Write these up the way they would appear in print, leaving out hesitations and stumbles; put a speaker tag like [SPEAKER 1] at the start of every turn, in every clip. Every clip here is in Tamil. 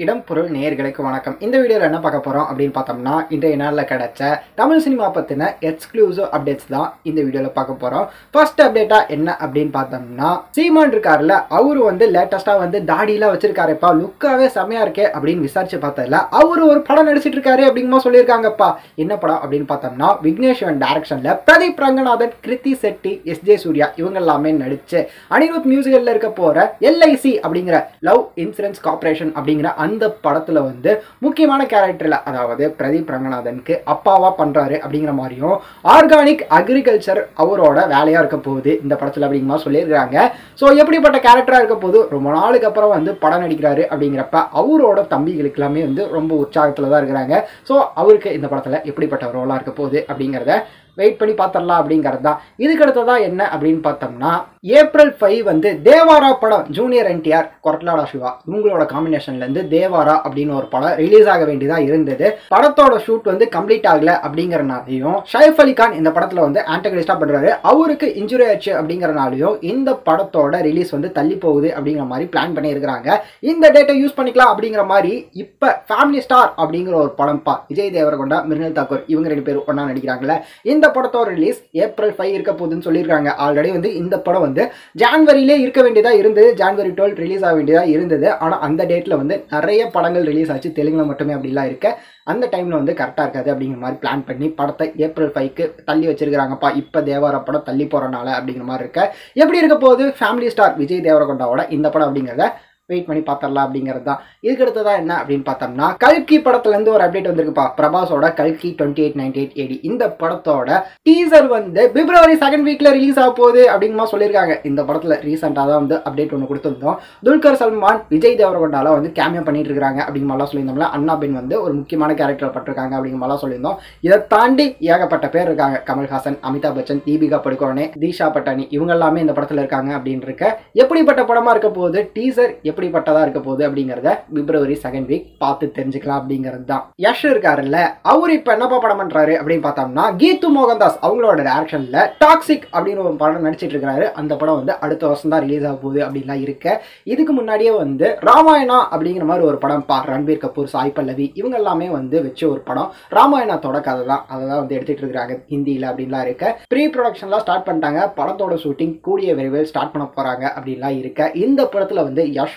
[SPEAKER 1] இடம் பொருள் நேயர்களுக்கு வணக்கம். இந்த வீடியோவில் என்ன பார்க்க போகிறோம் அப்படின்னு பார்த்தோம்னா, இன்றைய நாளில் கிடைச்ச தமிழ் சினிமா பற்றின எக்ஸ்க்ளூசிவ் அப்டேட்ஸ் தான் இந்த வீடியோவில் பார்க்க போகிறோம். ஃபர்ஸ்ட் அப்டேட்டாக என்ன அப்படின்னு பார்த்தோம்னா, சீமான் இருக்காருல்ல, அவரு லேட்டஸ்ட்டாக தாடியெல்லாம் வச்சிருக்காருப்பா, லுக்காகவே செமையாக இருக்கே அப்படின்னு விசாரிச்சு பார்த்ததில்ல, அவரு ஒரு படம் நடிச்சிட்டு இருக்காரு அப்படிங்கமா சொல்லியிருக்காங்கப்பா. என்ன படம் அப்படின்னு பார்த்தோம்னா, விக்னேஷ் சிவன் டைரக்ஷனில் பிரதீப் ரங்கநாதன், கிருத்தி செட்டி, எஸ்ஜே சூர்யா இவங்க எல்லாமே நடிச்சு அனிருத் மியூசிக்கல்ல இருக்க போகிற எல்ஐசி அப்படிங்கிற லவ் இன்சூரன்ஸ் கார்பரேஷன் அப்படிங்கிற அந்த படத்துல முக்கியமான கேரக்டர்ல, அதாவது பிரதீப் ரங்கநாதனுக்கு அப்பாவா பண்றாரு அப்படிங்கிற மாதிரியும், ஆர்கானிக் அக்ரிகல்ச்சர் அவரோட வேலையா இருக்க போகுது இந்த படத்துல அப்படிங்கிற சொல்லியிருக்காங்க. ஸோ எப்படிப்பட்ட கேரக்டரா இருக்க போது, ரொம்ப நாளுக்கு அப்புறம் படம் நடிக்கிறாரு அப்படிங்கிறப்ப அவரோட தம்பிகளுக்கு எல்லாமே ரொம்ப உற்சாகத்துல தான் இருக்கிறாங்க. ஸோ அவருக்கு இந்த படத்துல எப்படிப்பட்ட ரோலா இருக்க போகுது அப்படிங்கிறத வெயிட் பண்ணி பார்த்துடலாம் அப்படிங்கிறது தான். இதுக்கு அடுத்ததா என்ன அப்படின்னு பார்த்தோம்னா, ஏப்ரல் 5 தேவாரா படம், ஜூனியர் என்டிஆர், கொரட்லாடா சிவா இவங்களோட காம்பினேஷன்ல இருந்து தேவாரா அப்படின்னு ஒரு படம் ரிலீஸ் ஆக வேண்டியதா இருந்தது. படத்தோட ஷூட் கம்ப்ளீட் ஆகல அப்படிங்கறனாலையும், ஷைஃப் அலி கான் இந்த படத்துல ஆன்டகனிஸ்டா பண்றாரு, அவருக்கு இன்ஜுரி ஆச்சு அப்படிங்கறனாலையும் இந்த படத்தோட ரிலீஸ் தள்ளி போகுது அப்படிங்கிற மாதிரி பிளான் பண்ணி இருக்கிறாங்க. இந்த டேட்டை யூஸ் பண்ணிக்கலாம் அப்படிங்கிற மாதிரி இப்ப ஃபேமிலி ஸ்டார் அப்படிங்கிற ஒரு படம் பா, விஜய் தேவரகொண்டா, மிருனல் தாக்கூர் இவங்க 2 பேரும் ஒன்னா நடிக்கிறாங்களே, இந்த படத்தோட ரிலீஸ் ஏப்ரல் 5 இருக்க போகுதுன்னு சொல்லியிருக்காங்க. ஆல்ரெடி இந்த படம் ஜான்வரியிலே இருக்க வேண்டியதா இருந்தது, ஜான்வரி 12 ரிலீஸ் ஆக வேண்டியதா இருந்தது. ஆனா அந்த டேட்ல நிறைய படங்கள் ரிலீஸ் ஆச்சு, தெலுங்குல மட்டுமே அப்படிலாம் இருக்க, அந்த டைம்ல கரெக்டா இருக்காது அப்படிங்கிற மாதிரி பிளான் பண்ணி படத்தை ஏப்ரல் 5க்கு தள்ளி வச்சிருக்காங்கப்பா. இப்ப தேவாரா படம் தள்ளி போறனால அப்படிங்கிற மாதிரி இருக்க. எப்படி இருக்க போகுது ஃபேமிலி ஸ்டார் விஜய் தேவரகொண்டாவோட இந்த படம் அப்படிங்கிறத வெயிட் பண்ணி பார்த்தரலாம் அப்படிங்கிறது தான். இதுக்கு அடுத்ததா என்ன அப்படின்னு பார்த்தோம்னா, கல்கி படத்துல இருந்து ஒரு அப்டேட் வந்திருக்குப்பா. பிரபாஸோட கல்கி 2898 AD இந்த படத்தோட டீசர் பிப்ரவரி 2nd வீக்ல ரிலீஸ் ஆக போகுது அப்படிங்கமா சொல்லியிருக்காங்க. இந்த படத்துல ரீசெண்டா தான் அப்டேட் ஒன்று கொடுத்திருந்தோம். துல்கர் சல்மான், விஜய் தேவரகொண்டால கேமியோ பண்ணிட்டு இருக்காங்க அப்படிங்கிற மாதிரிலாம் சொல்லியிருந்தோம்ல. அண்ணா பெண் ஒரு முக்கியமான கேரக்டர் பட்டிருக்காங்க அப்படிங்கிற மாதிரிலாம் சொல்லியிருந்தோம். இதை தாண்டி ஏகப்பட்ட பேர் இருக்காங்க. கமல்ஹாசன், அமிதாப் பச்சன், தீபிகா படுகோனே, தீஷா பட்டானி இவங்க எல்லாமே இந்த படத்துல இருக்காங்க அப்படின்னு இருக்க. எப்படிப்பட்ட படமா இருக்க போகுது, டீசர் எப்படிப்பட்டதா இருக்க போகுது அப்படிங்கறத பிப்ரவரி 2nd வீக் பார்த்து தெரிஞ்சுக்கலாம் அப்படிங்கிறது தான். யஷ் இருக்காருல்ல, அவர் இப்ப என்னப்பா படம் பண்றாரு அப்படின்னு பார்த்தோம்னா, கீது மோகன்தாஸ் அவங்களோட டைரக்ஷன்ல டாக்ஸிக் அப்படின்னு ஒரு படம் நடிச்சிட்டு இருக்காரு. அந்த படம் அடுத்த வருஷம் தான் ரிலீஸ் ஆக போகுது அப்படின்லாம் இருக்க. இதுக்கு முன்னாடியே ராமாயணா அப்படிங்கிற மாதிரி ஒரு படம் பா, ரன்பீர் கபூர், சாய் பல்லவி இவங்க எல்லாமே வச்சு ஒரு படம், ராமாயணத்தோட கதை தான், அதை தான் எடுத்துட்டு இருக்காங்க ஹிந்தியில அப்படின்லாம் இருக்க. ப்ரீ ப்ரொடக்ஷன்லாம் ஸ்டார்ட் பண்ணிட்டாங்க. படத்தோட ஷூட்டிங் கூடிய விரைவில் ஸ்டார்ட் பண்ண போறாங்க அப்படின்லாம் இருக்க. இந்த படத்துல யஷ்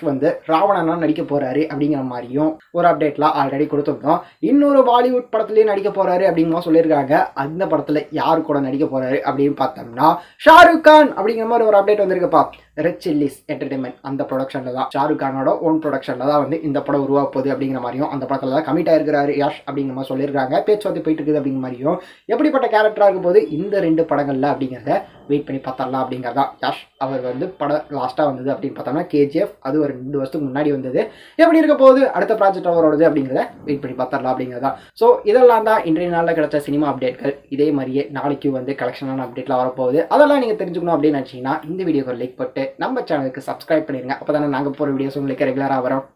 [SPEAKER 1] ராவணனா நடிக்க போறாரு அப்படிங்கிற மாதிரியும் ஒரு அப்டேட்லாம் ஆல்ரெடி கொடுத்திருந்தோம். இன்னொரு பாலிவுட் படத்திலேயே நடிக்க போறாரு அப்படிங்கிற சொல்லியிருக்காங்க. அந்த படத்துல யாரு கூட நடிக்க போறாரு அப்படின்னு பார்த்தோம்னா, ஷாருக் கான் அப்படிங்கிற மாதிரி ஒரு அப்டேட் வந்திருக்குப்பா. ரெட் சில்லிஸ் என்டர்டைன்மெண்ட் அந்த ப்ரொடக்ஷன்ல தான், ஷாருக் கானோட ஓன் ப்ரொடக்ஷன்ல தான் இந்த படம் உருவாக போகுது அப்படிங்கிற மாதிரியும், அந்த படத்துல தான் கமிட் ஆயிருக்கிறாரு யாஷ் அப்படிங்கிற மாதிரி சொல்லியிருக்காங்க. பேச்சுவார்த்தை போயிட்டு இருக்குது அப்படிங்கிற மாதிரியும், எப்படிப்பட்ட கேரக்டரா இருக்கும் போது இந்த 2 படங்கள்ல அப்படிங்கிறத வெயிட் பண்ணி பார்த்தரலாம் அப்படிங்கிறதா. யாஷ் அவர் படம் லாஸ்டா வந்தது அப்படின்னு பார்த்தோம்னா KGF, அது ஒரு 2 வருஷத்துக்கு முன்னாடி வந்தது. எப்படி இருக்க போகுது, அடுத்த ப்ராஜெக்ட் அவரோடது அப்படிங்கிறத வெயிட் பண்ணி பார்த்தரலாம் அப்படிங்கிறதா. ஸோ இதெல்லாம் தான் இன்றைய நாளில் கிடைச்ச சினிமா அப்டேட்கள். இதே மாதிரியே நாளைக்கு கலெக்ஷனான அப்டேட்லாம் வரப்போகுது. அதெல்லாம் நீங்க தெரிஞ்சுக்கணும் அப்படின்னு நினைச்சீங்கன்னா இந்த வீடியோக்கு லைக் போட்டு நம்ம சேனலுக்கு சப்ஸ்கிரைப் பண்ணிருங்க. அப்போ தானே நாங்கள் போகிற வீடியோஸ் உங்களுக்கு ரெகுலராக வரும்.